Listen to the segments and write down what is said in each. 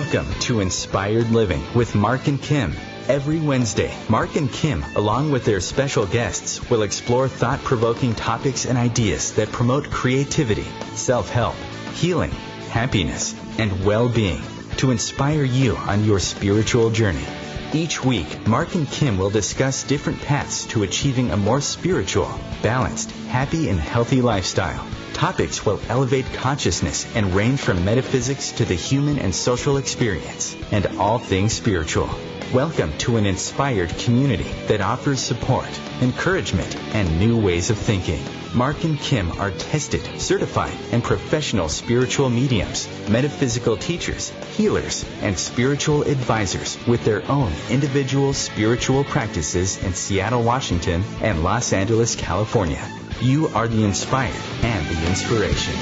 Welcome to Inspired Living with Mark and Kim. Every Wednesday, Mark and Kim, along with their special guests, will explore thought-provoking topics and ideas that promote creativity, self-help, healing, happiness, and well-being to inspire you on your spiritual journey. Each week, Mark and Kim will discuss different paths to achieving a more spiritual, balanced, happy, and healthy lifestyle. Topics will elevate consciousness and range from metaphysics to the human and social experience, and all things spiritual. Welcome to an inspired community that offers support, encouragement, and new ways of thinking. Mark and Kim are tested, certified, and professional spiritual mediums, metaphysical teachers, healers, and spiritual advisors with their own individual spiritual practices in Seattle, Washington, and Los Angeles, California. You are the inspired and the inspiration.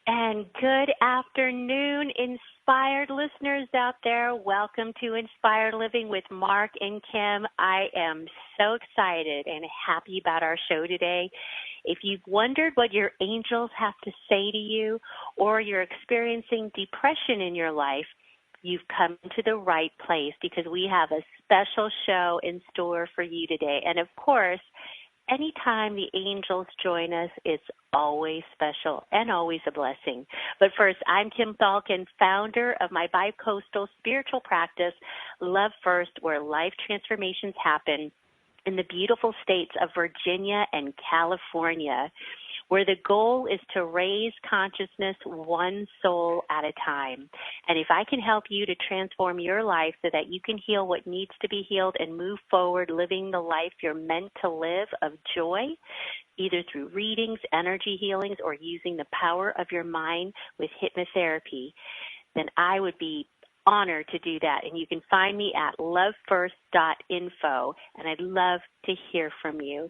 And good afternoon, inspired listeners out there. Welcome to Inspired Living with Mark and Kim. I am so excited and happy about our show today. If you've wondered what your angels have to say to you, or you're experiencing depression in your life, you've come to the right place because we have a special show in store for you today. And of course, anytime the angels join us, it's always special and always a blessing. But first, I'm Kim Falcon, founder of my bi-coastal spiritual practice, Love First, where life transformations happen in the beautiful states of Virginia and California, where the goal is to raise consciousness one soul at a time. And if I can help you to transform your life so that you can heal what needs to be healed and move forward living the life you're meant to live of joy, either through readings, energy healings, or using the power of your mind with hypnotherapy, then I would be honored to do that. And you can find me at lovefirst.info, and I'd love to hear from you.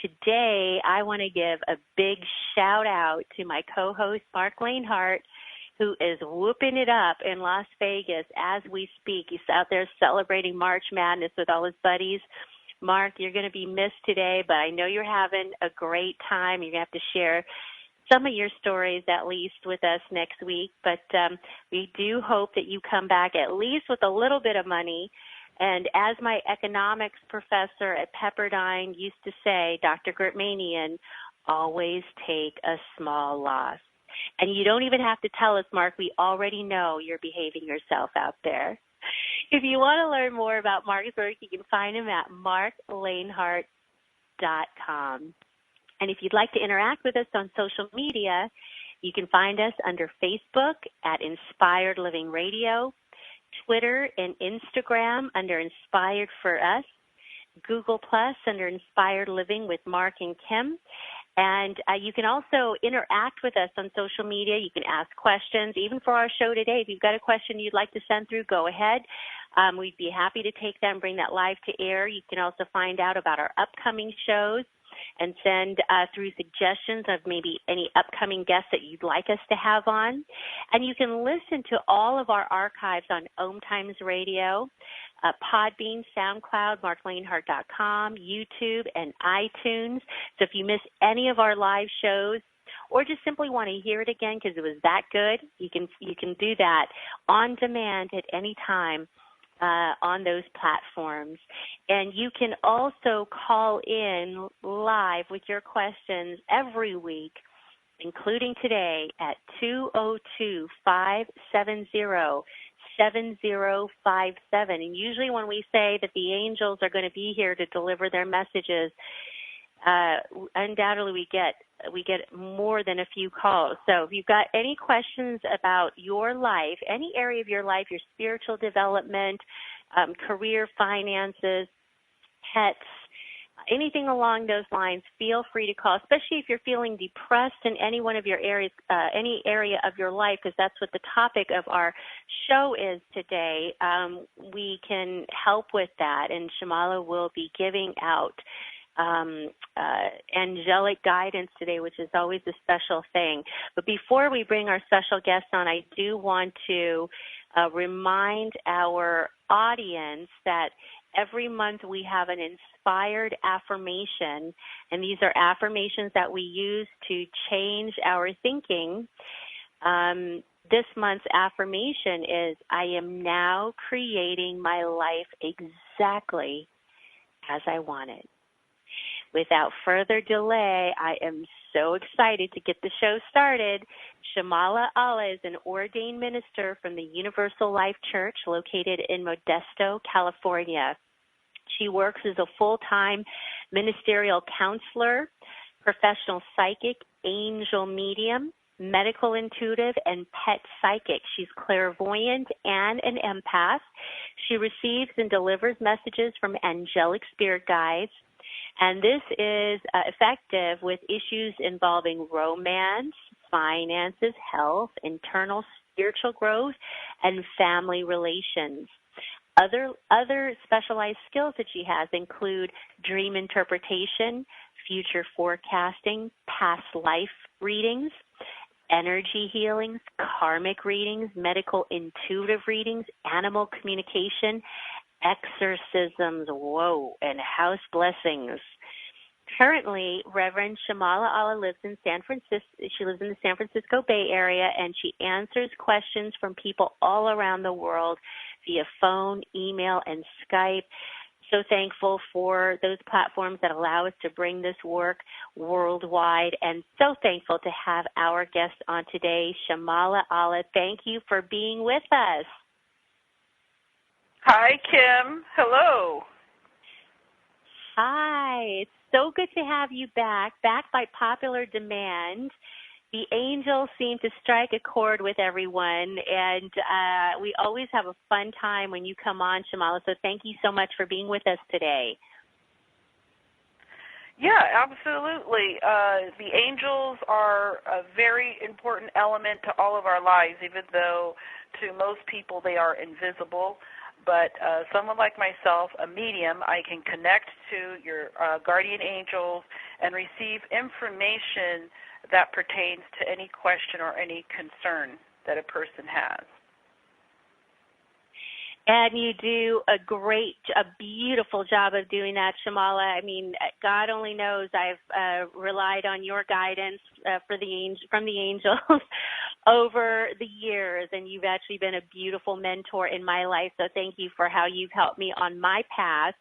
Today, I want to give a big shout out to my co-host, Mark Lanehart, who is whooping it up in Las Vegas as we speak. He's out there celebrating March Madness with all his buddies. Mark, you're going to be missed today, but I know you're having a great time. You're going to have to share some of your stories at least with us next week, but we do hope that you come back at least with a little bit of money. And as my economics professor at Pepperdine used to say, Dr. Gertmanian, always take a small loss. And you don't even have to tell us, Mark, we already know you're behaving yourself out there. If you want to learn more about Mark's work, you can find him at marklanehart.com. And if you'd like to interact with us on social media, you can find us under Facebook at Inspired Living Radio, Twitter and Instagram under Inspired for Us, Google Plus under Inspired Living with Mark and Kim. And you can also interact with us on social media. You can ask questions, even for our show today. If you've got a question you'd like to send through, go ahead. We'd be happy to take that and bring that live to air. You can also find out about our upcoming shows and send through suggestions of maybe any upcoming guests that you'd like us to have on. And you can listen to all of our archives on OMTimes Radio, Podbean, SoundCloud, marklanehart.com, YouTube, and iTunes. So if you miss any of our live shows or just simply want to hear it again because it was that good, you can do that on demand at any time on those platforms. And you can also call in live with your questions every week, including today at 202-570-7057. And usually when we say that the angels are going to be here to deliver their messages, undoubtedly we get more than a few calls. So if you've got any questions about your life, any area of your life, your spiritual development, career, finances, pets, anything along those lines, feel free to call, especially if you're feeling depressed in any one of your areas, any area of your life, because that's what the topic of our show is today. We can help with that, and Shamalah will be giving out angelic guidance today, which is always a special thing. But before we bring our special guest on, I do want to remind our audience that every month we have an inspired affirmation, and these are affirmations that we use to change our thinking. This month's affirmation is, I am now creating my life exactly as I want it. Without further delay, I am so excited to get the show started. Shamalah-Allah is an ordained minister from the Universal Life Church located in Modesto, California. She works as a full-time ministerial counselor, professional psychic, angel medium, medical intuitive, and pet psychic. She's clairvoyant and an empath. She receives and delivers messages from angelic spirit guides. And this is effective with issues involving romance, finances, health, internal spiritual growth, and family relations. Other specialized skills that she has include dream interpretation, future forecasting, past life readings, energy healings, karmic readings, medical intuitive readings, animal communication, exorcisms, and house blessings. Currently, Reverend Shamalah-Allah lives in San Francisco. She lives in the San Francisco Bay Area, and she answers questions from people all around the world via phone, email, and Skype. So thankful for those platforms that allow us to bring this work worldwide, and so thankful to have our guest on today, Shamalah-Allah. Thank you for being with us. Hi, Kim. Hello. Hi. It's so good to have you back by popular demand. The angels seem to strike a chord with everyone, and we always have a fun time when you come on, Shamalah, so thank you so much for being with us today. Yeah, absolutely. The angels are a very important element to all of our lives, even though to most people they are invisible. But someone like myself, a medium, I can connect to your guardian angels and receive information that pertains to any question or any concern that a person has. And you do a beautiful job of doing that, Shamalah. I mean, God only knows I've relied on your guidance from the angels over the years, and you've actually been a beautiful mentor in my life, so thank you for how you've helped me on my path.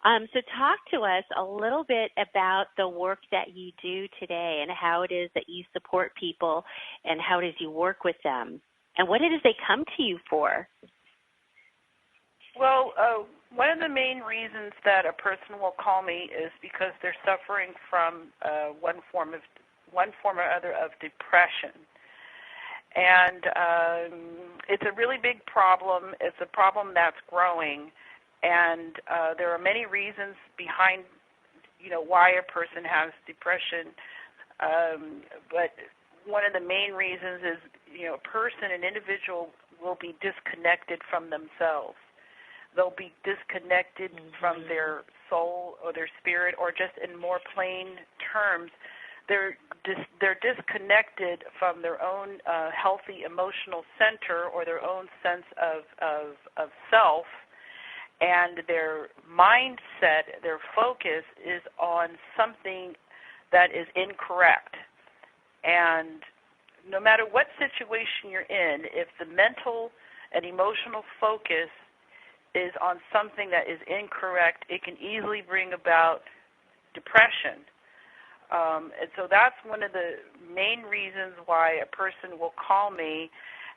So talk to us a little bit about the work that you do today and how it is that you support people and how it is you work with them and what it is they come to you for. Well, one of the main reasons that a person will call me is because they're suffering from one form or other of depression. And it's a really big problem. It's a problem that's growing. And there are many reasons behind, why a person has depression. But one of the main reasons is, an individual will be disconnected from themselves. They'll be disconnected from their soul or their spirit, or just in more plain terms, they're disconnected from their own healthy emotional center or their own sense of self, and their mindset, their focus is on something that is incorrect. And no matter what situation you're in, if the mental and emotional focus is on something that is incorrect, it can easily bring about depression. And so that's one of the main reasons why a person will call me,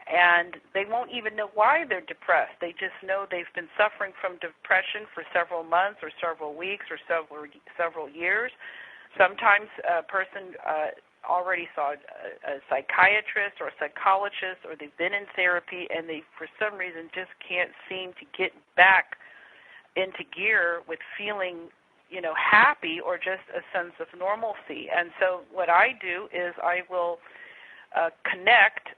and they won't even know why they're depressed. They just know they've been suffering from depression for several months or several weeks or several years. Sometimes a person already saw a psychiatrist or a psychologist, or they've been in therapy, and they, for some reason, just can't seem to get back into gear with feeling, happy or just a sense of normalcy. And so what I do is I will connect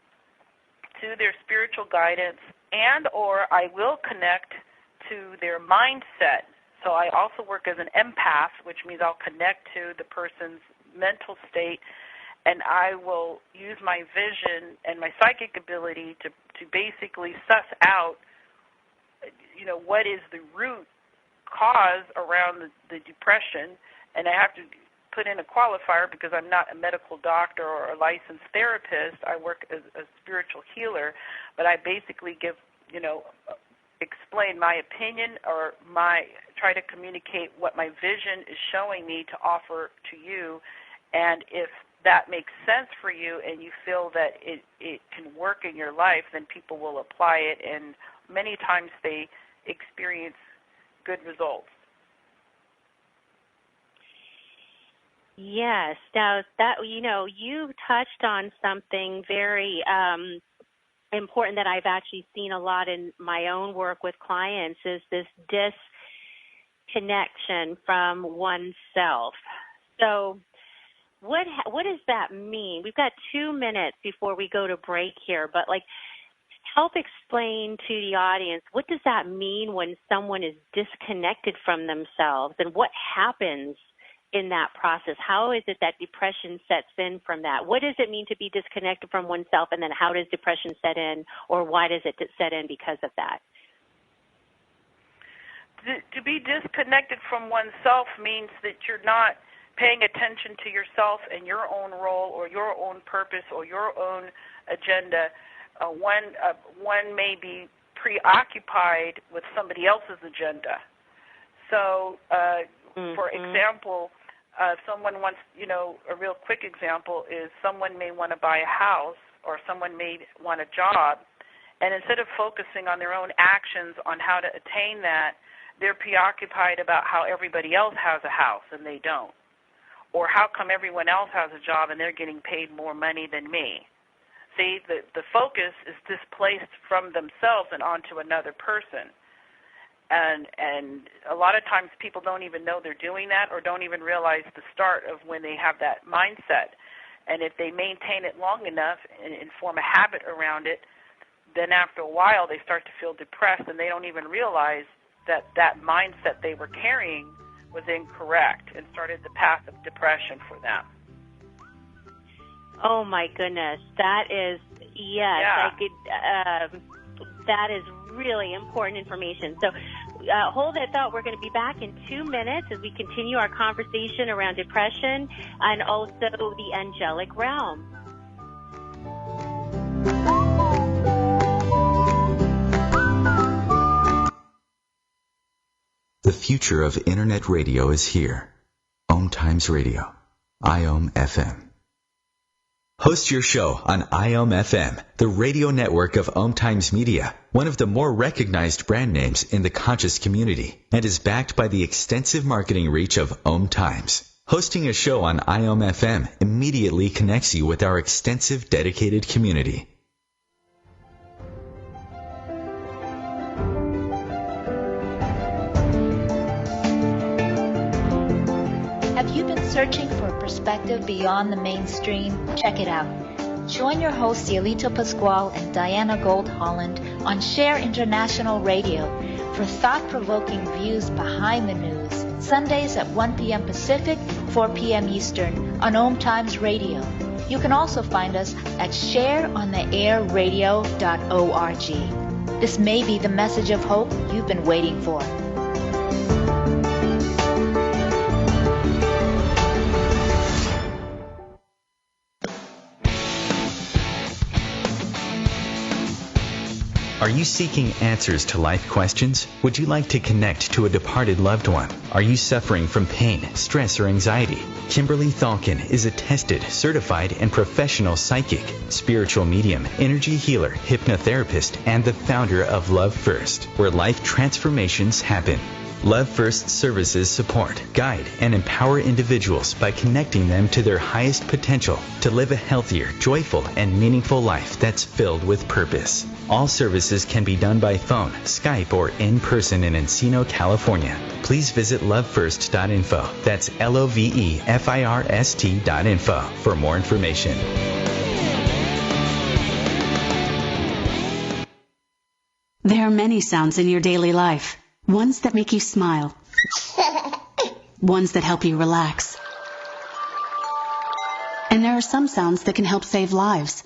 to their spiritual guidance, and or I will connect to their mindset. So I also work as an empath, which means I'll connect to the person's mental state, and I will use my vision and my psychic ability to basically suss out, what is the root cause around the depression, and I have to put in a qualifier because I'm not a medical doctor or a licensed therapist. I work as a spiritual healer, but I basically give, explain my opinion or try to communicate what my vision is showing me to offer to you. And if that makes sense for you and you feel that it can work in your life, then people will apply it, and many times they experience good results. Yes. Now, that you touched on something very important that I've actually seen a lot in my own work with clients, is this disconnection from oneself. So what does that mean? We've got 2 minutes before we go to break here, but help explain to the audience, what does that mean when someone is disconnected from themselves, and what happens in that process? How is it that depression sets in from that? What does it mean to be disconnected from oneself, and then how does depression set in, or why does it set in because of that? To be disconnected from oneself means that you're not paying attention to yourself and your own role or your own purpose or your own agenda. One may be preoccupied with somebody else's agenda. So, for example, someone wants, a real quick example is someone may want to buy a house or someone may want a job, and instead of focusing on their own actions on how to attain that, they're preoccupied about how everybody else has a house and they don't. Or how come everyone else has a job and they're getting paid more money than me? See, the focus is displaced from themselves and onto another person. And a lot of times people don't even know they're doing that or don't even realize the start of when they have that mindset. And if they maintain it long enough and form a habit around it, then after a while they start to feel depressed and they don't even realize that mindset they were carrying was incorrect and started the path of depression for them. Oh my goodness, that is, yes, yeah. That is really important information. So hold that thought. We're going to be back in 2 minutes as we continue our conversation around depression and also the angelic realm. The future of Internet radio is here. OMTimes Radio, IOM FM. Host your show on IOM FM, the radio network of OMTimes Media, one of the more recognized brand names in the conscious community, and is backed by the extensive marketing reach of OMTimes. Hosting a show on IOM FM immediately connects you with our extensive dedicated community. Have you been searching for a perspective beyond the mainstream? Check it out. Join your hosts Yelito Pascual and Diana Gold Holland on Share International Radio for thought-provoking views behind the news, Sundays at 1 p.m. Pacific, 4 p.m. Eastern on OMTimes Radio. You can also find us at shareontheairradio.org. This may be the message of hope you've been waiting for. Are you seeking answers to life questions? Would you like to connect to a departed loved one? Are you suffering from pain, stress, or anxiety? Kimberly Thalkin is a tested, certified, and professional psychic, spiritual medium, energy healer, hypnotherapist, and the founder of Love First, where life transformations happen. Love First services support, guide, and empower individuals by connecting them to their highest potential to live a healthier, joyful, and meaningful life that's filled with purpose. All services can be done by phone, Skype, or in person in Encino, California. Please visit lovefirst.info. That's LOVEFIRST.info for more information. There are many sounds in your daily life. Ones that make you smile. Ones that help you relax. And there are some sounds that can help save lives.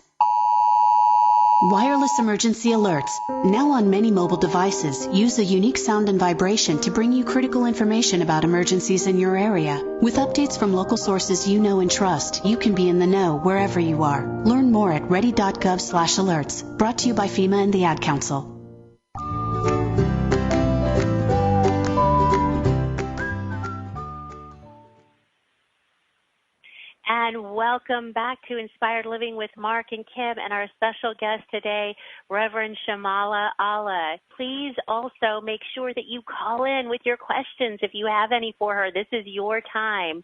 Wireless emergency alerts, now on many mobile devices, use a unique sound and vibration to bring you critical information about emergencies in your area. With updates from local sources you know and trust, you can be in the know wherever you are. Learn more at ready.gov/alerts. Brought to you by FEMA and the Ad Council. And welcome back to Inspired Living with Mark and Kim and our special guest today, Reverend Shamalah-Allah. Please also make sure that you call in with your questions if you have any for her. This is your time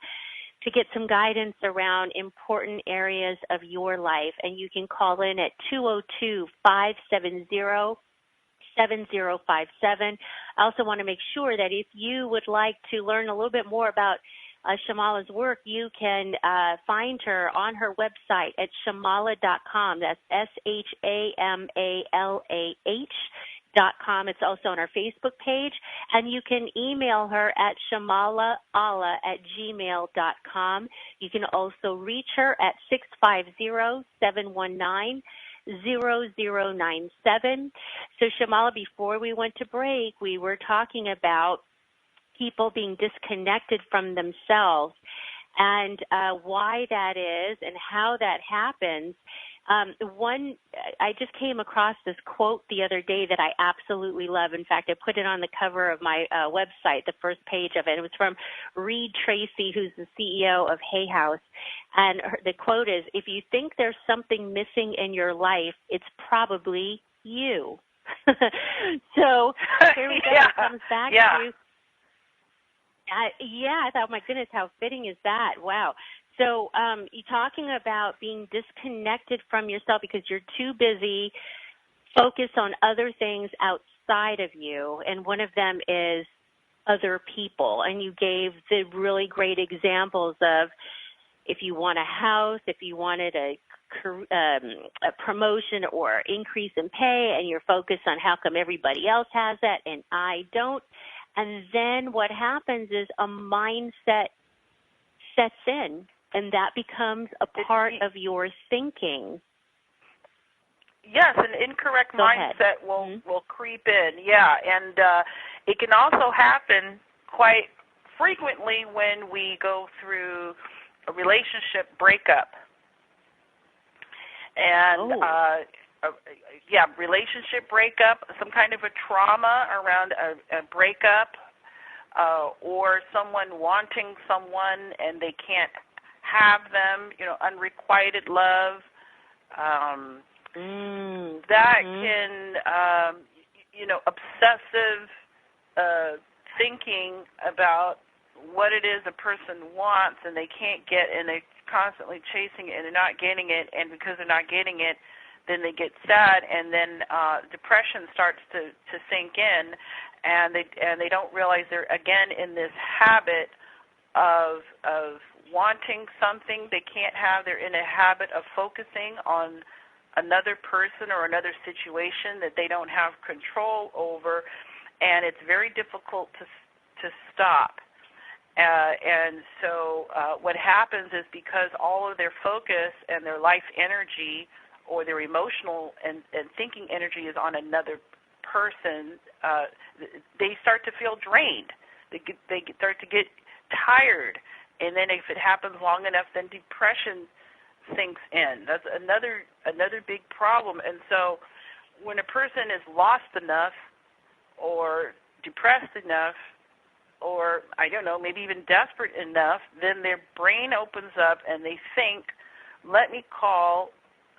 to get some guidance around important areas of your life. And you can call in at 202-570-7057. I also want to make sure that if you would like to learn a little bit more about Shamalah's work, you can find her on her website at shamalah.com. That's SHAMALAH.com. It's also on our Facebook page. And you can email her at shamalah@gmail.com. You can also reach her at 650-719-0097. So, Shamalah, before we went to break, we were talking about people being disconnected from themselves and why that is and how that happens. I just came across this quote the other day that I absolutely love. In fact, I put it on the cover of my website, the first page of it. It was from Reed Tracy, who's the CEO of Hay House. And the quote is, "If you think there's something missing in your life, it's probably you." So here we go. It comes back to... I thought, my goodness, how fitting is that? Wow. So you're talking about being disconnected from yourself because you're too busy focused on other things outside of you, and one of them is other people. And you gave the really great examples of if you want a house, if you wanted a promotion or increase in pay, and you're focused on how come everybody else has that and I don't. And then what happens is a mindset sets in, and that becomes a part of your thinking. Yes, an incorrect mindset will creep in, and it can also happen quite frequently when we go through a relationship breakup. And relationship breakup, some kind of a trauma around a breakup, or someone wanting someone and they can't have them, unrequited love. That can, obsessive thinking about what it is a person wants and they can't get, and they're constantly chasing it and they're not getting it, and because they're not getting it, then they get sad, and then depression starts to sink in, and they don't realize they're again in this habit of wanting something they can't have. They're in a habit of focusing on another person or another situation that they don't have control over, and it's very difficult to stop. And so what happens is because all of their focus and their life energy or their emotional and thinking energy is on another person, they start to feel drained. They start to get tired, and then if it happens long enough, then depression sinks in. That's another big problem. And so when a person is lost enough or depressed enough, or I don't know, maybe even desperate enough, then their brain opens up and they think, let me call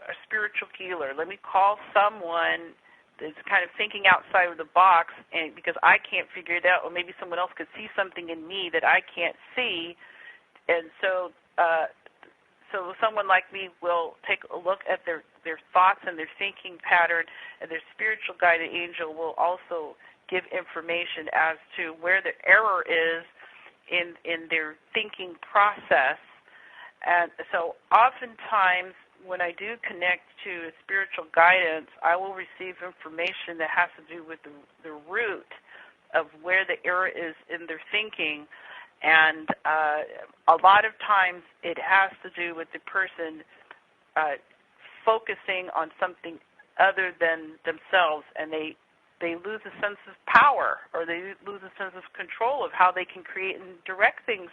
a spiritual healer. Let me call someone that's kind of thinking outside of the box, and because I can't figure it out, or maybe someone else could see something in me that I can't see, and so someone like me will take a look at their thoughts and their thinking pattern, and their spiritual guided angel will also give information as to where the error is in their thinking process. And so oftentimes when I do connect to spiritual guidance, I will receive information that has to do with the root of where the error is in their thinking. And a lot of times it has to do with the person focusing on something other than themselves, and they lose a sense of power, or they lose a sense of control of how they can create and direct things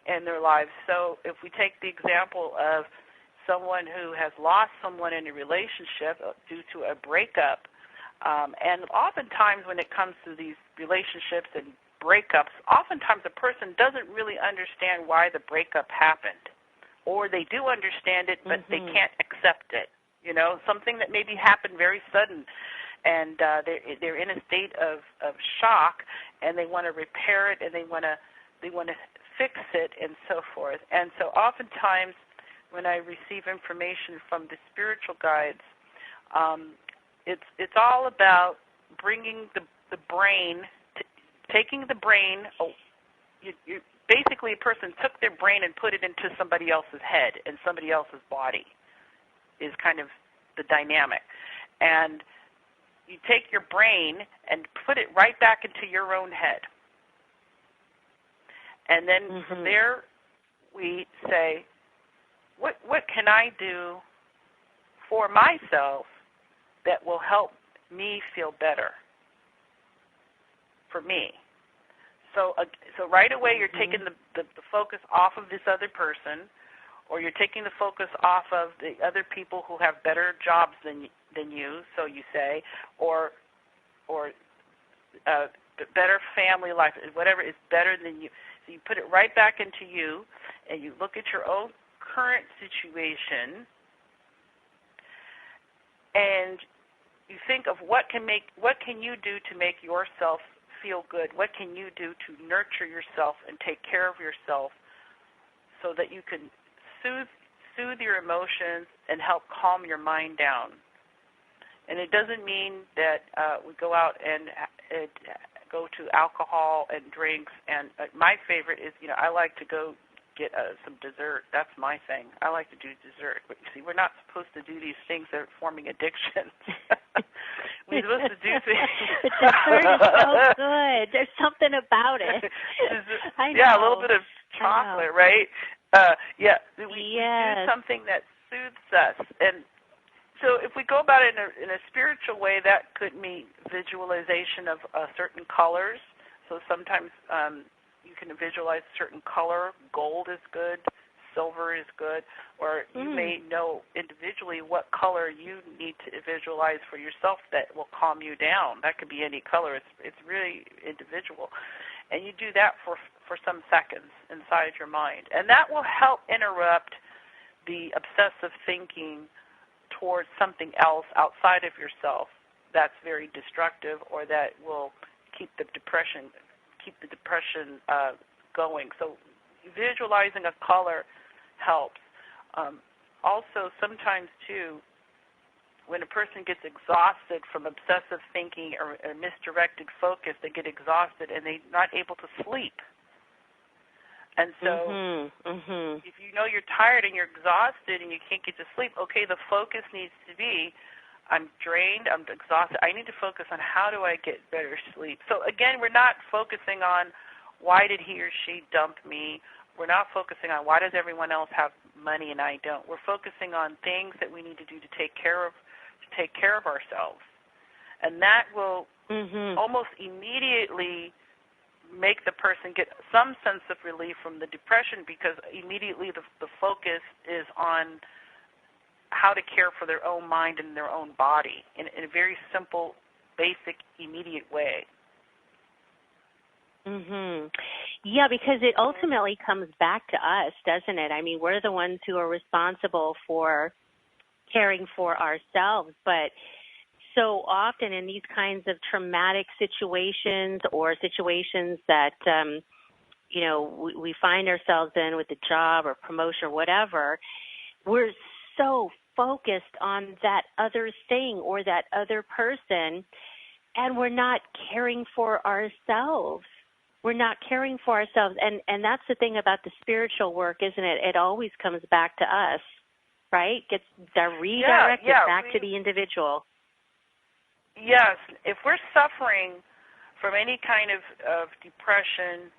in their lives. So if we take the example of someone who has lost someone in a relationship due to a breakup, and oftentimes when it comes to these relationships and breakups, oftentimes a person doesn't really understand why the breakup happened, or they do understand it, but they can't accept it. You know, something that maybe happened very sudden, and they're in a state of shock, and they want to repair it, and they want to fix it, and so forth. And so oftentimes when I receive information from the spiritual guides, it's all about bringing the brain, taking the brain. Basically, a person took their brain and put it into somebody else's head and somebody else's body is kind of the dynamic. And you take your brain and put it right back into your own head. And then from there we say, what can I do for myself that will help me feel better for me? So right away you're taking the focus off of this other person, or you're taking the focus off of the other people who have better jobs than you, so you say, or better family life, whatever is better than you. So you put it right back into you, and you look at your own current situation, and you think of what can you do to make yourself feel good? What can you do to nurture yourself and take care of yourself so that you can soothe your emotions and help calm your mind down? And it doesn't mean that we go out and go to alcohol and drinks. And my favorite is, I like to go get some dessert. That's my thing. I like to do dessert. But you see, we're not supposed to do these things that are forming addictions. We're supposed to do things. The dessert is so good. There's something about it. I know. Yeah, a little bit of chocolate, right? We do something that soothes us. And so if we go about it in a spiritual way, that could mean visualization of certain colors. So sometimes you can visualize a certain color. Gold is good. Silver is good. Or you may know individually what color you need to visualize for yourself that will calm you down. That could be any color. It's really individual. And you do that for some seconds inside your mind. And that will help interrupt the obsessive thinking towards something else outside of yourself that's very destructive, or that will keep the depression going. So visualizing a color helps. Also, sometimes too, when a person gets exhausted from obsessive thinking or misdirected focus, they get exhausted and they're not able to sleep. And so if you know you're tired and you're exhausted and you can't get to sleep, okay, the focus needs to be, I'm drained, I'm exhausted, I need to focus on how do I get better sleep. So again, we're not focusing on why did he or she dump me. We're not focusing on why does everyone else have money and I don't. We're focusing on things that we need to do to take care of ourselves. And that will almost immediately make the person get some sense of relief from the depression, because immediately the focus is on how to care for their own mind and their own body in a very simple, basic, immediate way. Yeah, because it ultimately comes back to us, doesn't it? I mean, we're the ones who are responsible for caring for ourselves, but so often in these kinds of traumatic situations or situations that, we find ourselves in with the job or promotion or whatever, we're so focused on that other thing or that other person, and we're not caring for ourselves. We're not caring for ourselves. And that's the thing about the spiritual work, isn't it? It always comes back to us, right? Gets redirected back to the individual. Yes. If we're suffering from any kind of depression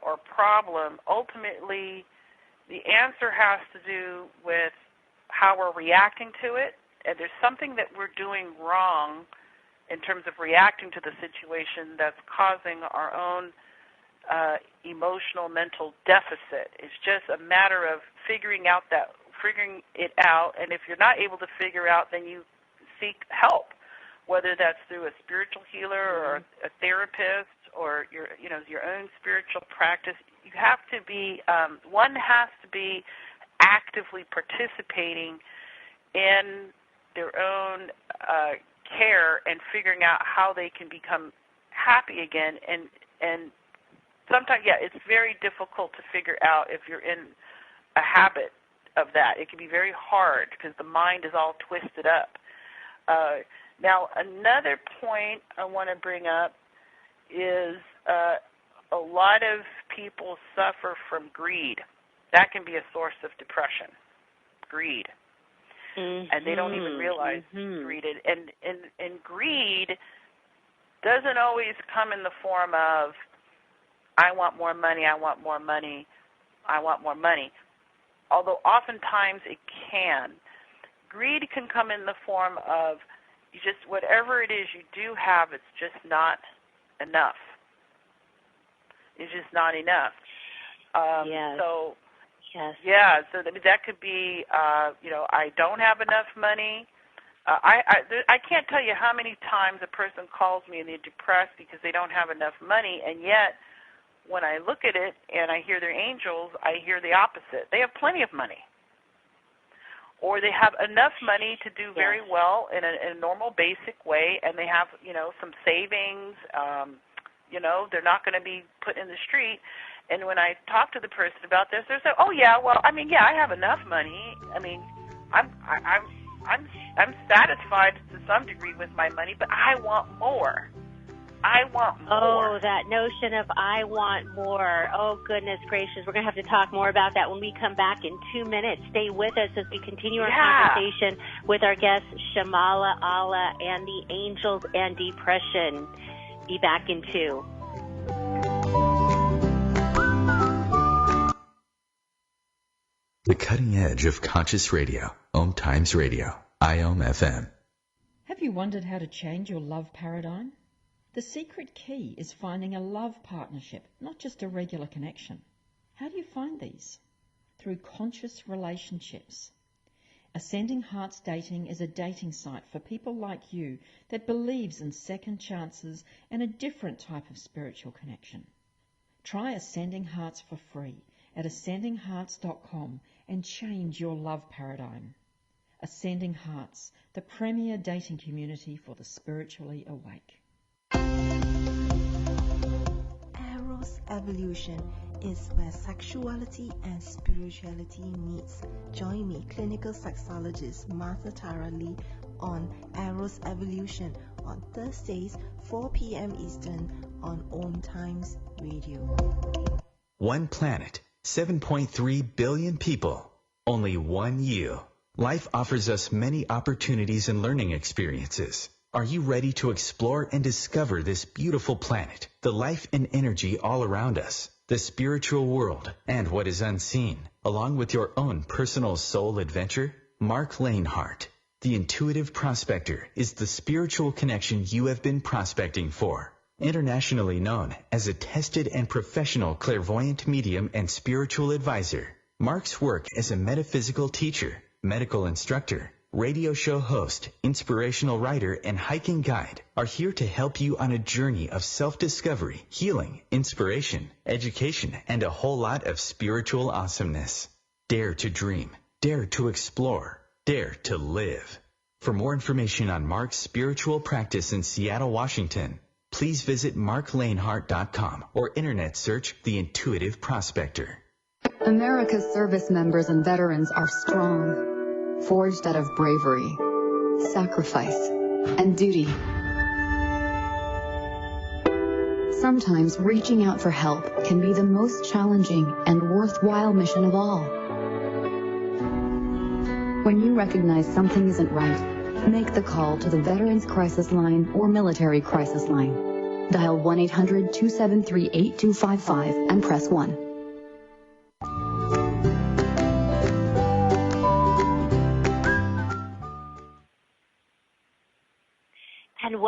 or problem, ultimately the answer has to do with how we're reacting to it there's something that we're doing wrong in terms of reacting to the situation that's causing our own emotional, mental deficit. It's just a matter of figuring it out, and if you're not able to figure out, then you seek help, whether that's through a spiritual healer or a therapist or your own spiritual practice. You have to be one has to be actively participating in their own care and figuring out how they can become happy again. And sometimes, it's very difficult to figure out if you're in a habit of that. It can be very hard because the mind is all twisted up. Now, another point I want to bring up is a lot of people suffer from greed. That can be a source of depression, greed. And they don't even realize greed. And greed doesn't always come in the form of, I want more money, I want more money, I want more money. Although oftentimes it can. Greed can come in the form of whatever it is you do have, it's just not enough. It's just not enough. So that could be, I don't have enough money. I can't tell you how many times a person calls me and they're depressed because they don't have enough money, and yet when I look at it and I hear their angels, I hear the opposite. They have plenty of money. Or they have enough money to do very well in a normal, basic way, and they have, some savings. They're not going to be put in the street. And when I talk to the person about this, they say, "Oh yeah, well, I have enough money. I'm satisfied to some degree with my money, but I want more. I want more." Oh, that notion of I want more. Oh, goodness gracious. We're going to have to talk more about that when we come back in 2 minutes. Stay with us as we continue our conversation with our guest, Shamalah-Allah, and the angels and depression. Be back in 2. The cutting edge of conscious radio. OMTimes Radio. IOM FM. Have you wondered how to change your love paradigm? The secret key is finding a love partnership, not just a regular connection. How do you find these? Through conscious relationships. Ascending Hearts Dating is a dating site for people like you that believes in second chances and a different type of spiritual connection. Try Ascending Hearts for free at ascendinghearts.com and change your love paradigm. Ascending Hearts, the premier dating community for the spiritually awake. Eros Evolution is where sexuality and spirituality meets. Join me, clinical sexologist Martha Tara Lee, on Eros Evolution on Thursdays, 4 p.m. Eastern on OMTimes Radio. One planet, 7.3 billion people, only one you. Life offers us many opportunities and learning experiences. Are you ready to explore and discover this beautiful planet, the life and energy all around us, the spiritual world, and what is unseen, along with your own personal soul adventure? Mark Lanehart, the intuitive prospector, is the spiritual connection you have been prospecting for. Internationally known as a tested and professional clairvoyant medium and spiritual advisor, Mark's work as a metaphysical teacher, medical instructor, radio show host, inspirational writer, and hiking guide are here to help you on a journey of self-discovery, healing, inspiration, education, and a whole lot of spiritual awesomeness. Dare to dream. Dare to explore. Dare to live. For more information on Mark's spiritual practice in Seattle, Washington, please visit marklanehart.com or internet search The Intuitive Prospector. America's service members and veterans are strong, forged out of bravery, sacrifice, and duty. Sometimes reaching out for help can be the most challenging and worthwhile mission of all. When you recognize something isn't right, make the call to the Veterans Crisis Line or Military Crisis Line. Dial 1-800-273-8255 and press 1.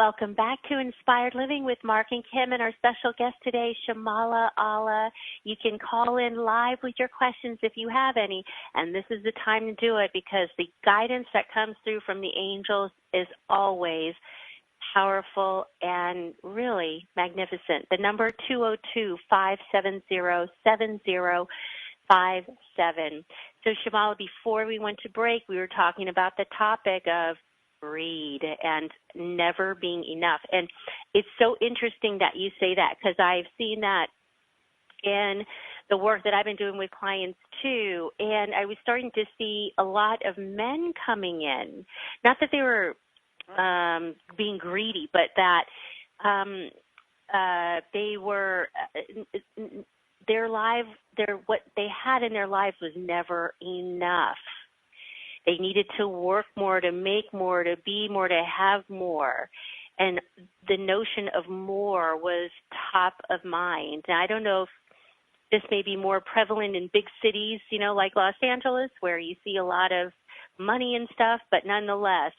welcome back to Inspired Living with Mark and Kim and our special guest today, Shamalah-Allah. You can call in live with your questions if you have any, and this is the time to do it because the guidance that comes through from the angels is always powerful and really magnificent. The number 202-570-7057. So, Shamalah, before we went to break, we were talking about the topic of greed and never being enough. And it's so interesting that you say that because I've seen that in the work that I've been doing with clients too. And I was starting to see a lot of men coming in, not that they were being greedy, but that they were what they had in their lives was never enough. They needed to work more, to make more, to be more, to have more. And the notion of more was top of mind. Now, I don't know if this may be more prevalent in big cities, like Los Angeles, where you see a lot of money and stuff, but nonetheless,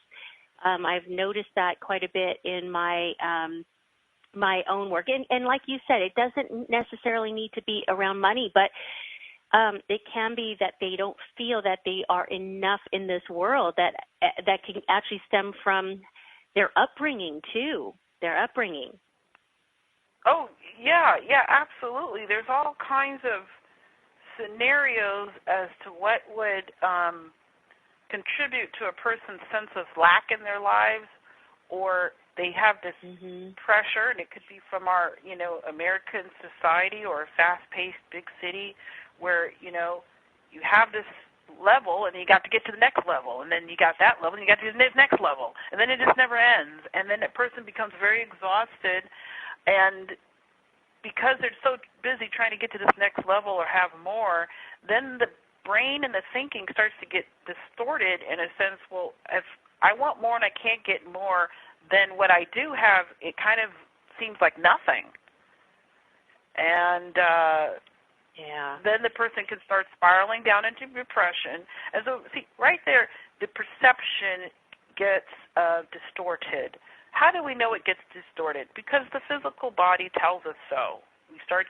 I've noticed that quite a bit in my my own work. And like you said, it doesn't necessarily need to be around money, but it can be that they don't feel that they are enough in this world, that can actually stem from their upbringing too, Oh, yeah, absolutely. There's all kinds of scenarios as to what would contribute to a person's sense of lack in their lives, or they have this pressure, and it could be from our, American society or a fast-paced big city where, you have this level and you got to get to the next level, and then you got that level and you got to the next level, and then it just never ends. And then that person becomes very exhausted, and because they're so busy trying to get to this next level or have more, then the brain and the thinking starts to get distorted in a sense, well, if I want more and I can't get more, then what I do have, it kind of seems like nothing. And then the person can start spiraling down into depression. And so, see, right there, the perception gets distorted. How do we know it gets distorted? Because the physical body tells us so. We start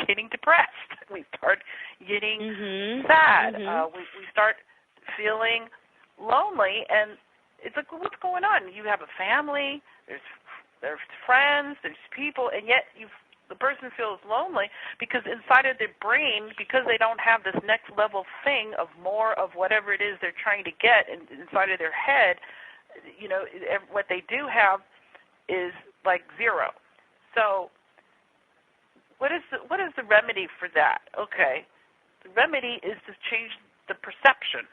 getting depressed. We start getting sad. We start feeling lonely, and it's like, what's going on? You have a family, there's friends, there's people, and yet the person feels lonely because inside of their brain, because they don't have this next level thing of more of whatever it is they're trying to get inside of their head, what they do have is like zero. So what is the remedy for that? Okay, the remedy is to change the perception.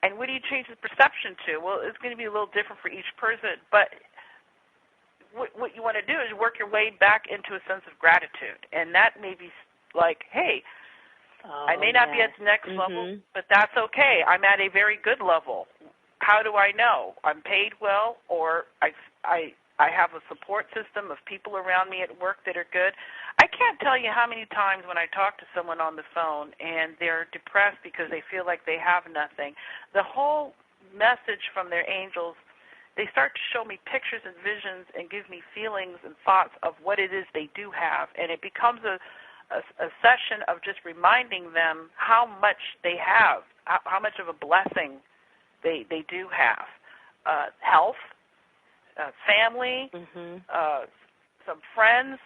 And what do you change the perception to? Well, it's going to be a little different for each person, but what you want to do is work your way back into a sense of gratitude. And that may be like, hey, I may not be at the next level, but that's okay. I'm at a very good level. How do I know? I'm paid well, or I have a support system of people around me at work that are good. I can't tell you how many times when I talk to someone on the phone and they're depressed because they feel like they have nothing, the whole message from their angels, they start to show me pictures and visions and give me feelings and thoughts of what it is they do have. And it becomes a session of just reminding them how much they have, how much of a blessing they do have. Health, family, some friends,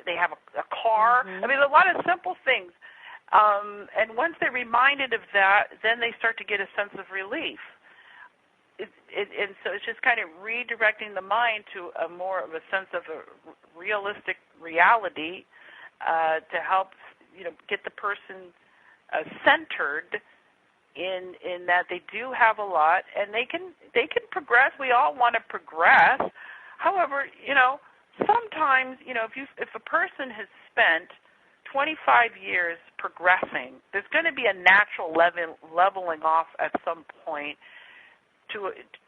they have a car. I mean, a lot of simple things. And once they're reminded of that, then they start to get a sense of relief. And so it's just kind of redirecting the mind to a more of a sense of a realistic reality to help, get the person centered in that they do have a lot, and they can progress. We all want to progress. However, sometimes, if a person has spent 25 years progressing, there's going to be a natural leveling off at some point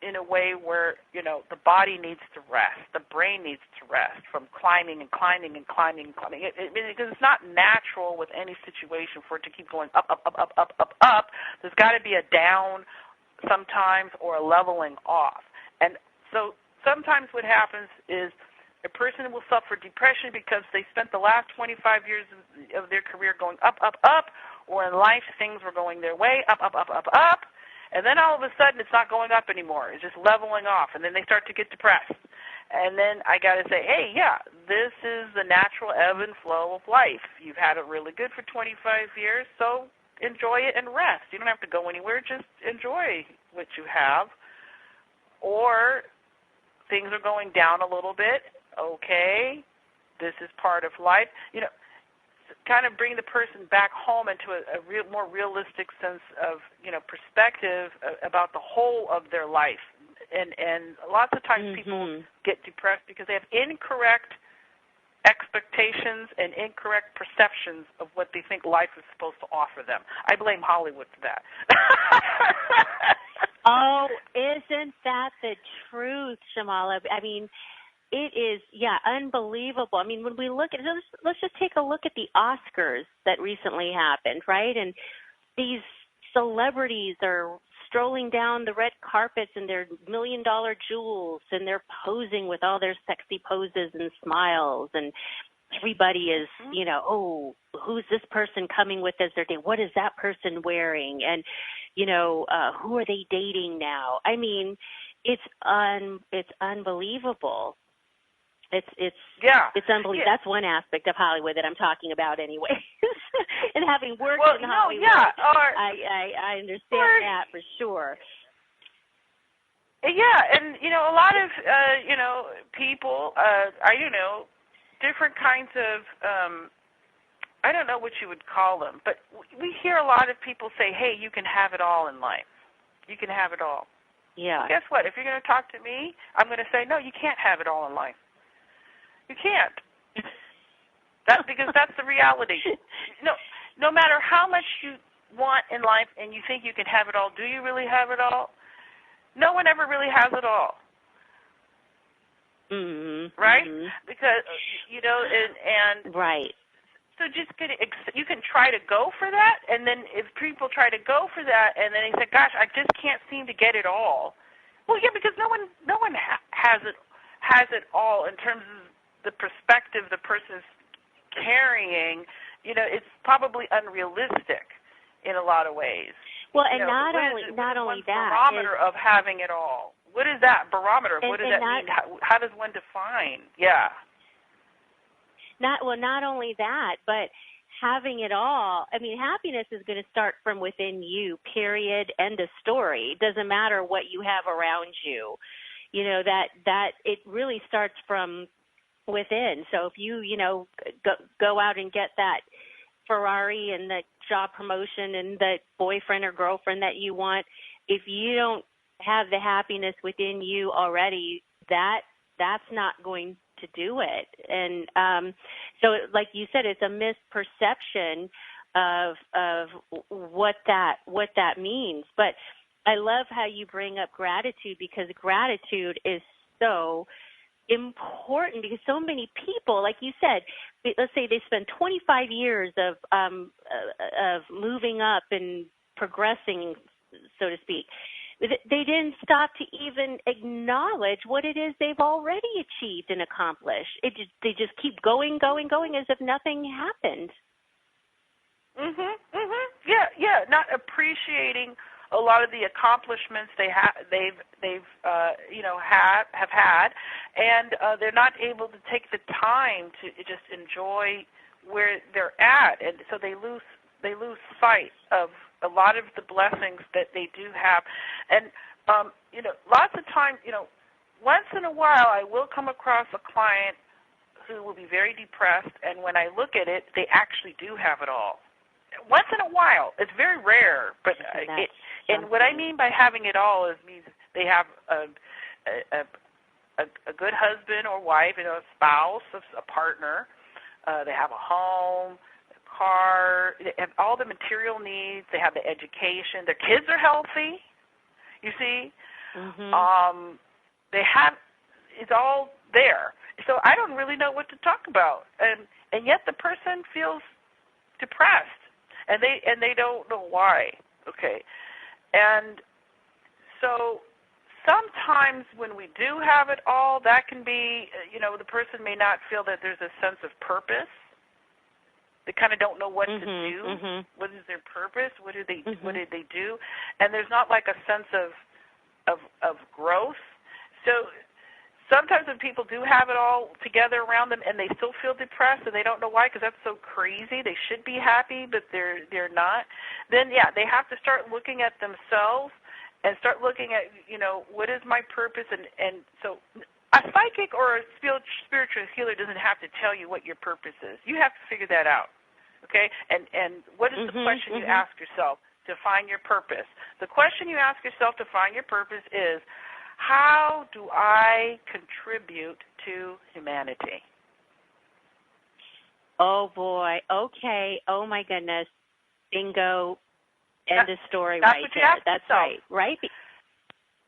in a way where, the body needs to rest, the brain needs to rest from climbing and climbing and climbing and climbing. Because it's not natural with any situation for it to keep going up, up, up, up, up, up, up. There's got to be a down sometimes or a leveling off. And so sometimes what happens is a person will suffer depression because they spent the last 25 years of their career going up, up, up, or in life things were going their way, up, up, up, up, up, and then all of a sudden it's not going up anymore. It's just leveling off, and then they start to get depressed. And then I got to say, hey, yeah, this is the natural ebb and flow of life. You've had it really good for 25 years, so enjoy it and rest. You don't have to go anywhere. Just enjoy what you have. Or things are going down a little bit. Okay, this is part of life. Kind of bring the person back home into a more realistic sense of, perspective about the whole of their life. And lots of times people get depressed because they have incorrect expectations and incorrect perceptions of what they think life is supposed to offer them. I blame Hollywood for that. Oh, isn't that the truth, Shamalah? I mean, it is, unbelievable. I mean, when we look at it, let's just take a look at the Oscars that recently happened, right? And these celebrities are strolling down the red carpets in their $1 million jewels, and they're posing with all their sexy poses and smiles, and everybody is, oh, who's this person coming with as their date? What is that person wearing? And, who are they dating now? I mean, it's unbelievable. It's unbelievable. Yeah. That's one aspect of Hollywood that I'm talking about anyway. And having worked in Hollywood, I understand that for sure. Yeah, and a lot of people, different kinds of I don't know what you would call them, but we hear a lot of people say, "Hey, you can have it all in life. You can have it all." Yeah. Well, guess what? If you're going to talk to me, I'm going to say, "No, you can't have it all in life. You can't." Because that's the reality. No matter how much you want in life and you think you can have it all, do you really have it all? No one ever really has it all. Mm-hmm. Right? Mm-hmm. Because, and right. So you can try to go for that, and then if people try to go for that, and then they say, "Gosh, I just can't seem to get it all." Well, yeah, because no one has it all in terms of the perspective the person's carrying. It's probably unrealistic in a lot of ways. Well, and not only that, barometer of having it all. What is that barometer? What does that mean? How does one define? Yeah. Not only that, but having it all. I mean, happiness is going to start from within you, period, end of story. It doesn't matter what you have around you. That it really starts from within. So if you, go out and get that Ferrari and that job promotion and that boyfriend or girlfriend that you want, if you don't have the happiness within you already, that's not going to do it. And so like you said, it's a misperception of what that means. But I love how you bring up gratitude, because gratitude is so important, because so many people, like you said, let's say they spend 25 years of moving up and progressing, so to speak. They didn't stop to even acknowledge what it is they've already achieved and accomplished. They just keep going as if nothing happened. Yeah. Not appreciating a lot of the accomplishments they've had, and they're not able to take the time to just enjoy where they're at, and so they lose sight of a lot of the blessings that they do have. And lots of times, once in a while I will come across a client who will be very depressed, and when I look at it, they actually do have it all. Once in a while. It's very rare, but and what I mean by having it all means they have a good husband or wife, a spouse, a partner. They have a home, a car. They have all the material needs. They have the education. Their kids are healthy. You see, they have. It's all there. So I don't really know what to talk about, and yet the person feels depressed. And they don't know why. Okay. And so sometimes when we do have it all, that can be, the person may not feel that there's a sense of purpose. They kind of don't know what to do. What is their purpose? What did they do? And there's not like a sense of growth. So sometimes when people do have it all together around them and they still feel depressed and they don't know why, because that's so crazy. They should be happy, but they're not. Then they have to start looking at themselves and start looking at, what is my purpose? And so a psychic or a spiritual healer doesn't have to tell you what your purpose is. You have to figure that out, okay? And what is the question you ask yourself to find your purpose? The question you ask yourself to find your purpose is, how do I contribute to humanity? Oh, boy. Okay. Oh, my goodness. Bingo. End of story that's right what you there. ask That's yourself. right.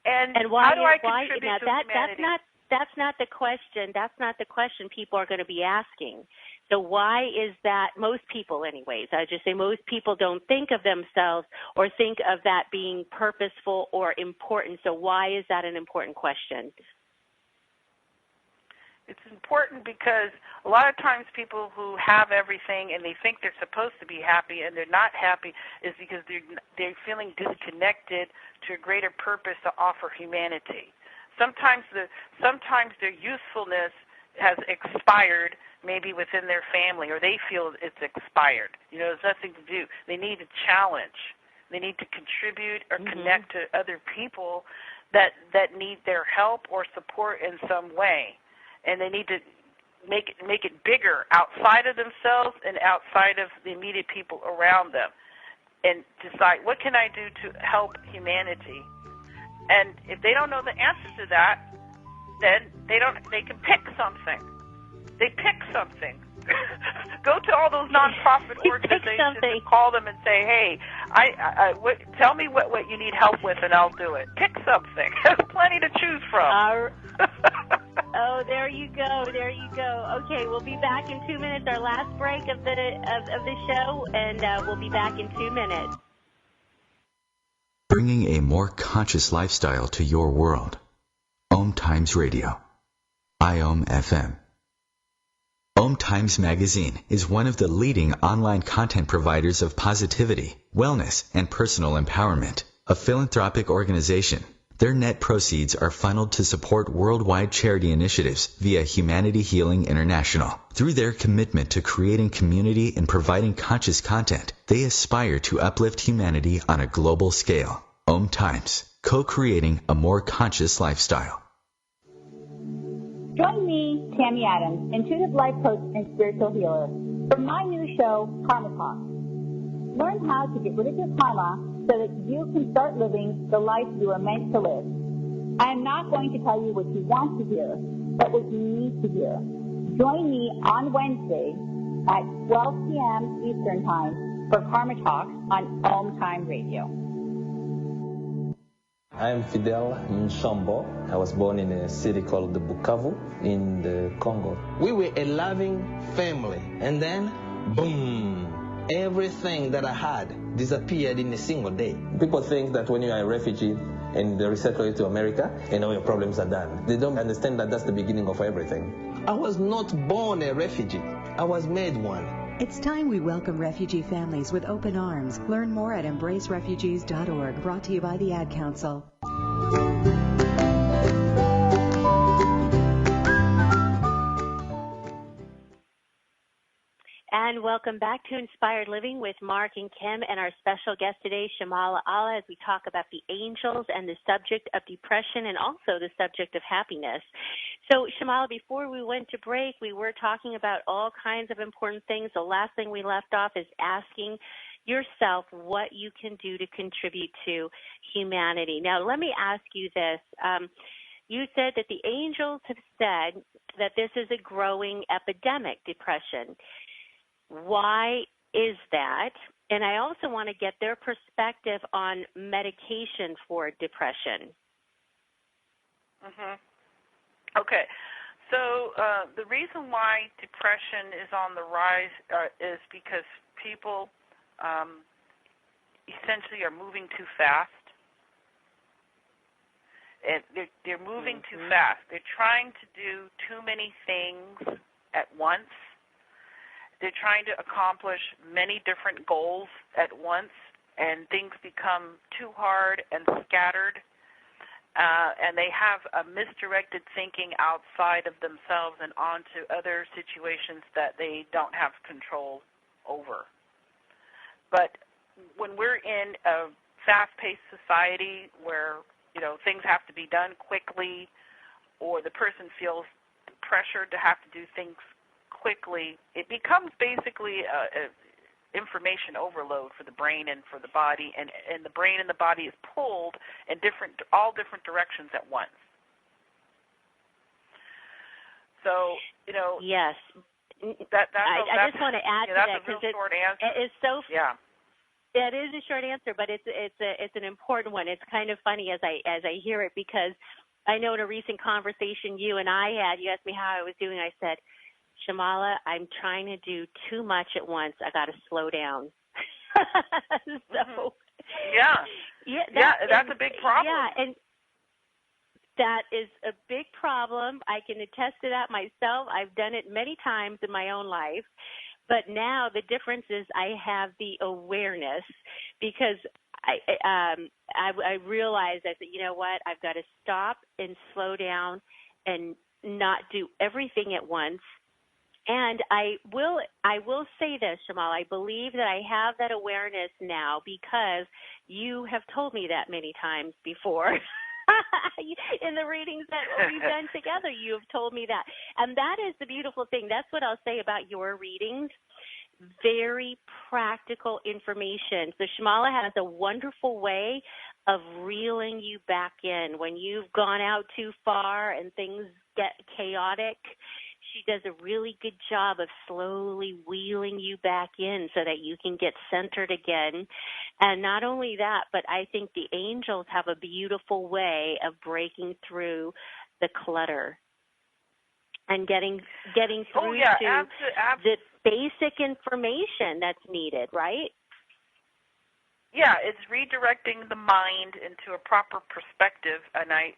And why, how do I contribute now to humanity? That's not the question. That's not the question people are going to be asking. So why is that? Most people, anyways, I just say most people don't think of themselves or think of that being purposeful or important. So why is that an important question? It's important because a lot of times people who have everything and they think they're supposed to be happy and they're not happy is because they're feeling disconnected to a greater purpose to offer humanity. Sometimes their usefulness has expired maybe within their family, or they feel it's expired. There's nothing to do. They need a challenge. They need to contribute or connect to other people that need their help or support in some way. And they need to make it bigger outside of themselves and outside of the immediate people around them, and decide, what can I do to help humanity? And if they don't know the answer to that, then they can pick something. They pick something. Go to all those nonprofit organizations and call them and say, hey, tell me what you need help with, and I'll do it. Pick something. There's plenty to choose from. Oh, there you go. There you go. Okay, we'll be back in 2 minutes, our last break of the show, and we'll be back in 2 minutes. Bringing a more conscious lifestyle to your world. OMTimes Radio. IOM FM. OMTimes Magazine is one of the leading online content providers of positivity, wellness, and personal empowerment. A philanthropic organization. Their net proceeds are funneled to support worldwide charity initiatives via Humanity Healing International. Through their commitment to creating community and providing conscious content, they aspire to uplift humanity on a global scale. OMTimes, co-creating a more conscious lifestyle. Join me, Tammy Adams, intuitive life coach and spiritual healer, for my new show, Karma Talk. Learn how to get rid of your karma so that you can start living the life you are meant to live. I am not going to tell you what you want to hear, but what you need to hear. Join me on Wednesday at 12 p.m. Eastern Time for Karma Talk on OMTime Radio. I am Fidel Nsombo. I was born in a city called Bukavu in the Congo. We were a loving family, and then, boom, everything that I had disappeared in a single day. People think that when you are a refugee and they resettle you to America, and all your problems are done. They don't understand that that's the beginning of everything. I was not born a refugee. I was made one. It's time we welcome refugee families with open arms. Learn more at embracerefugees.org, brought to you by the Ad Council. And welcome back to Inspired Living with Mark and Kim and our special guest today, Shamalah-Allah, as we talk about the angels and the subject of depression and also the subject of happiness. So, Shamalah, before we went to break, we were talking about all kinds of important things. The last thing we left off is asking yourself what you can do to contribute to humanity. Now, let me ask you this. You said that the angels have said that this is a growing epidemic, depression. Why is that? And I also want to get their perspective on medication for depression. Okay. So the reason why depression is on the rise is because people essentially are moving too fast. they're moving too fast. They're trying to do too many things at once. They're trying to accomplish many different goals at once, and things become too hard and scattered, and they have a misdirected thinking outside of themselves and onto other situations that they don't have control over. But when we're in a fast-paced society where, things have to be done quickly, or the person feels pressured to have to do things quickly, it becomes basically information overload for the brain and for the body, and the brain and the body is pulled in all different directions at once. So, yes. I just want to add to that because it's so. Yeah. It is a short answer, but it's an important one. It's kind of funny as I hear it, because I know in a recent conversation you and I had, you asked me how I was doing. I said, Shamalah, I'm trying to do too much at once. I got to slow down. So that's a big problem. Yeah, and that is a big problem. I can attest to that myself. I've done it many times in my own life. But now the difference is I have the awareness, because I realized that, you know what, I've got to stop and slow down and not do everything at once. And I will say this, Shamalah, I believe that I have that awareness now because you have told me that many times before. In the readings that we've done together, you have told me that. And that is the beautiful thing. That's what I'll say about your readings. Very practical information. So Shamalah has a wonderful way of reeling you back in. When you've gone out too far and things get chaotic, she does a really good job of slowly wheeling you back in so that you can get centered again. And not only that, but I think the angels have a beautiful way of breaking through the clutter and getting through to the basic information that's needed, right? Yeah, it's redirecting the mind into a proper perspective, and I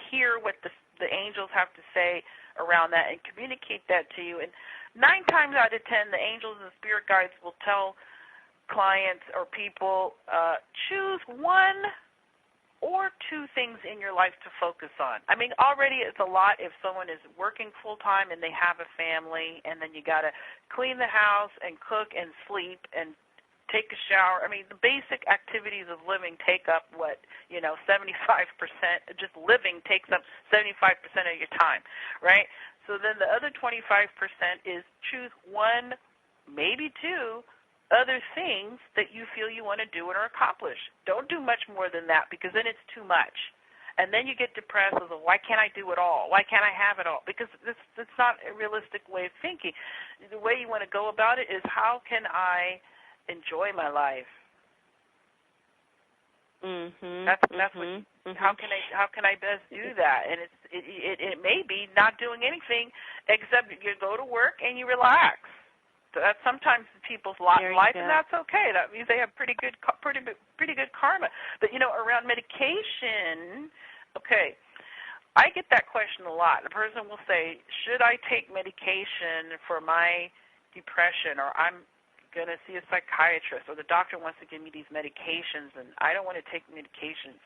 hear what the angels have to say around that and communicate that to you. And 9 times out of 10, the angels and spirit guides will tell clients or people, choose 1 or 2 things in your life to focus on. I mean, already it's a lot if someone is working full-time and they have a family, and then you got to clean the house and cook and sleep and take a shower. I mean, the basic activities of living take up 75%. Just living takes up 75% of your time, right? So then the other 25% is choose 1, maybe 2 other things that you feel you want to do or accomplish. Don't do much more than that, because then it's too much. And then you get depressed as why can't I do it all? Why can't I have it all? Because it's not a realistic way of thinking. The way you want to go about it is, how can I enjoy my life? That's what. How can I best do that? And it may be not doing anything except you go to work and you relax. So that's sometimes people's life, and that's okay. That means they have pretty good karma. But around medication, okay, I get that question a lot. The person will say, should I take medication for my depression, or I'm going to see a psychiatrist, or the doctor wants to give me these medications, and I don't want to take medications.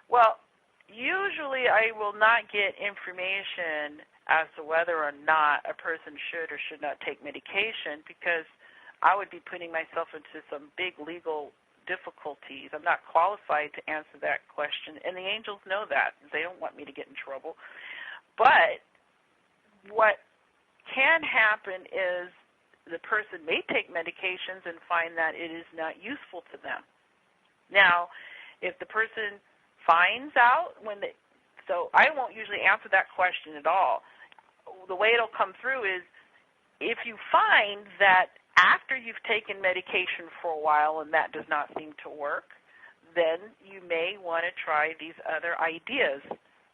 Well, usually I will not get information as to whether or not a person should or should not take medication, because I would be putting myself into some big legal difficulties. I'm not qualified to answer that question, and the angels know that. They don't want me to get in trouble. But what can happen is the person may take medications and find that it is not useful to them. Now, if the person finds out so I won't usually answer that question at all. The way it'll come through is, if you find that after you've taken medication for a while and that does not seem to work, then you may want to try these other ideas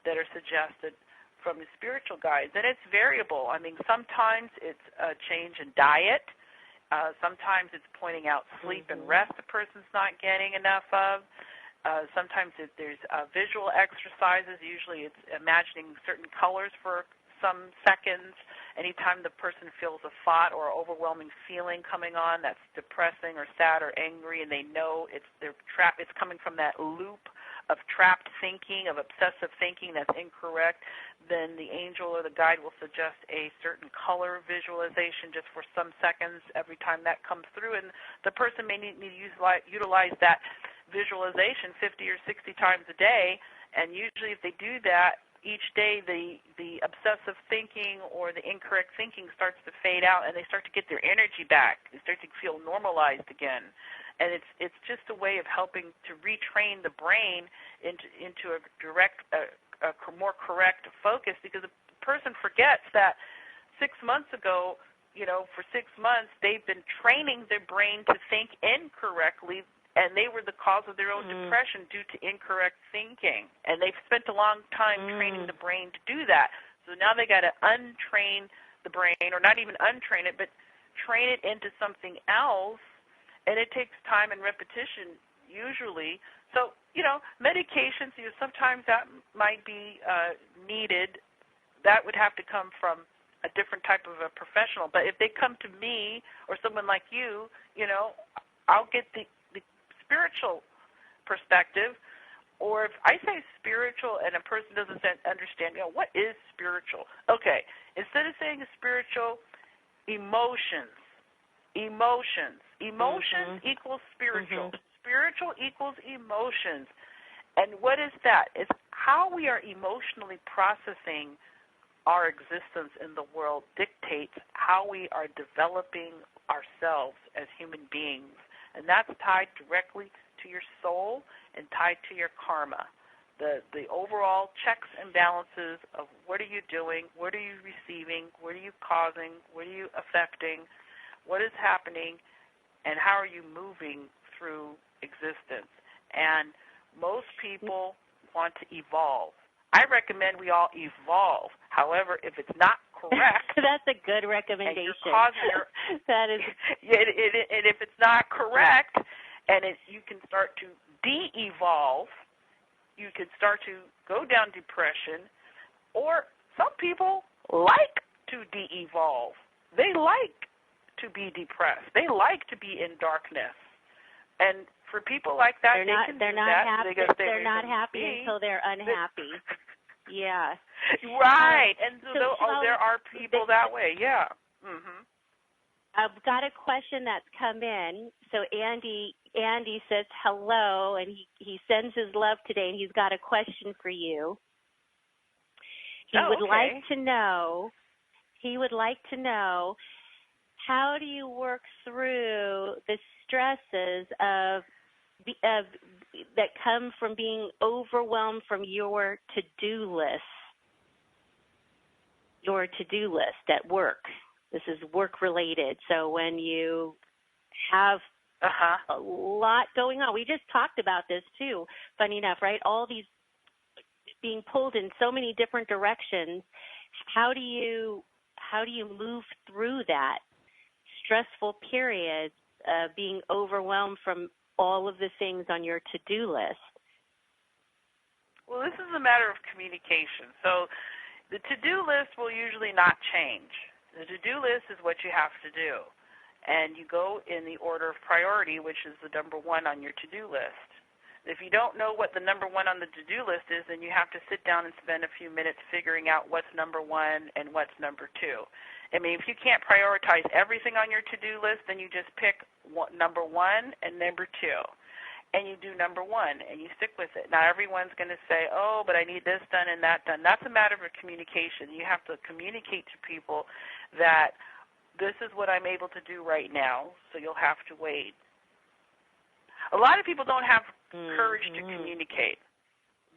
that are suggested from the spiritual guides. And it's variable. I mean, sometimes it's a change in diet. Sometimes it's pointing out sleep and rest the person's not getting enough of. Sometimes there's visual exercises. Usually it's imagining certain colors for some seconds. Anytime the person feels a thought or overwhelming feeling coming on that's depressing or sad or angry, and they know it's coming from that loop of trapped thinking, of obsessive thinking that's incorrect, then the angel or the guide will suggest a certain color visualization just for some seconds every time that comes through, and the person may need to utilize that visualization 50 or 60 times a day, and usually if they do that, each day the obsessive thinking or the incorrect thinking starts to fade out, and they start to get their energy back. They start to feel normalized again. And it's just a way of helping to retrain the brain into a more correct focus, because the person forgets that 6 months ago, for 6 months they've been training their brain to think incorrectly, and they were the cause of their own depression due to incorrect thinking. And they've spent a long time training the brain to do that. So now they got to untrain the brain, or not even untrain it, but train it into something else. And it takes time and repetition usually. So, medications, sometimes that might be needed. That would have to come from a different type of a professional. But if they come to me or someone like you, I'll get the spiritual perspective. Or if I say spiritual and a person doesn't understand, what is spiritual? Okay, instead of saying spiritual, emotions equals spiritual. Spiritual equals emotions. And what is that? It's how we are emotionally processing our existence in the world dictates how we are developing ourselves as human beings. And that's tied directly to your soul and tied to your karma. The overall checks and balances of what are you doing, what are you receiving, what are you causing, what are you affecting, what is happening, and how are you moving through existence. And most people want to evolve. I recommend we all evolve. However, if it's not correct, that's a good recommendation. That is, and if it's not correct, and you can start to de-evolve, you can start to go down depression, or some people like to de-evolve. They like to be depressed. They like to be in darkness. And for people like that, they're not happy until they're unhappy. Yeah. Right. And so there are people that way. Yeah. Mm-hmm. I've got a question that's come in. So Andy says hello, and he sends his love today, and he's got a question for you. He would like to know how do you work through the stresses that come from being overwhelmed from your to-do list at work. This is work-related. So when you have a lot going on, we just talked about this too, funny enough, right? All these being pulled in so many different directions. How do you move through that stressful period being overwhelmed from all of the things on your to-do list? Well, this is a matter of communication. So the to-do list will usually not change. The to-do list is what you have to do. And you go in the order of priority, which is the number one on your to-do list. If you don't know what the number one on the to-do list is, then you have to sit down and spend a few minutes figuring out what's number one and what's number two. I mean, if you can't prioritize everything on your to-do list, then you just pick number one and number two. And you do number one, and you stick with it. Now, everyone's going to say, oh, but I need this done and that done. That's a matter of communication. You have to communicate to people that this is what I'm able to do right now, so you'll have to wait. A lot of people don't have courage to communicate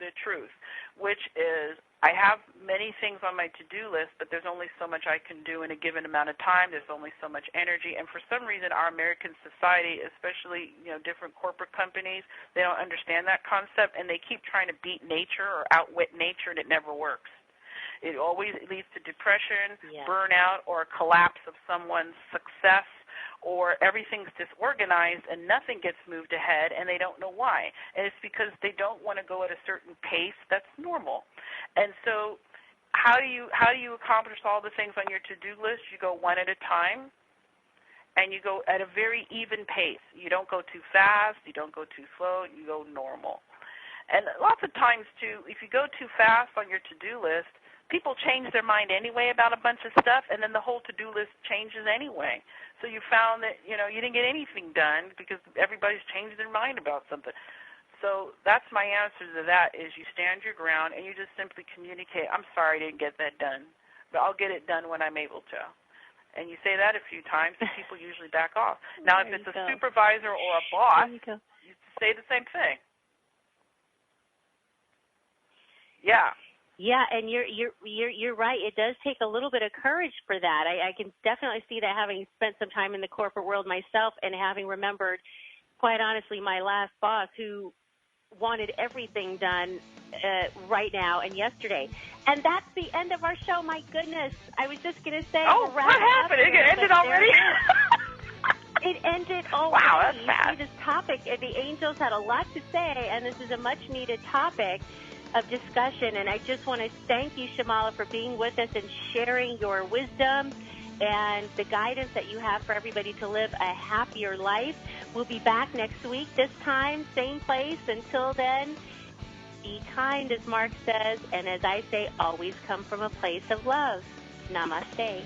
the truth, which is I have many things on my to-do list, but there's only so much I can do in a given amount of time. There's only so much energy. And for some reason, our American society, especially different corporate companies, they don't understand that concept, and they keep trying to beat nature or outwit nature, and it never works. It always leads to depression, burnout, or a collapse of someone's success or everything's disorganized and nothing gets moved ahead and they don't know why. And it's because they don't want to go at a certain pace that's normal. And so how do you accomplish all the things on your to-do list? You go one at a time, and you go at a very even pace. You don't go too fast, you don't go too slow, you go normal. And lots of times, too, if you go too fast on your to-do list, people change their mind anyway about a bunch of stuff, and then the whole to-do list changes anyway. So you found that, you didn't get anything done because everybody's changed their mind about something. So that's my answer to that, is you stand your ground and you just simply communicate, I'm sorry I didn't get that done, but I'll get it done when I'm able to. And you say that a few times, and people usually back off. Now, if it's a supervisor or a boss, you say the same thing. Yeah. Yeah, and you're right. It does take a little bit of courage for that. I can definitely see that, having spent some time in the corporate world myself and having remembered, quite honestly, my last boss who wanted everything done right now and yesterday. And that's the end of our show. My goodness. I was just going to say. Oh, what happened? It ended already? It ended already. Wow, that's fast. This topic, the angels had a lot to say, and this is a much-needed topic of discussion. And I just want to thank you, Shamalah, for being with us and sharing your wisdom and the guidance that you have for everybody to live a happier life. We'll be back next week, this time, same place. Until then, be kind, as Mark says, and as I say, always come from a place of love. Namaste.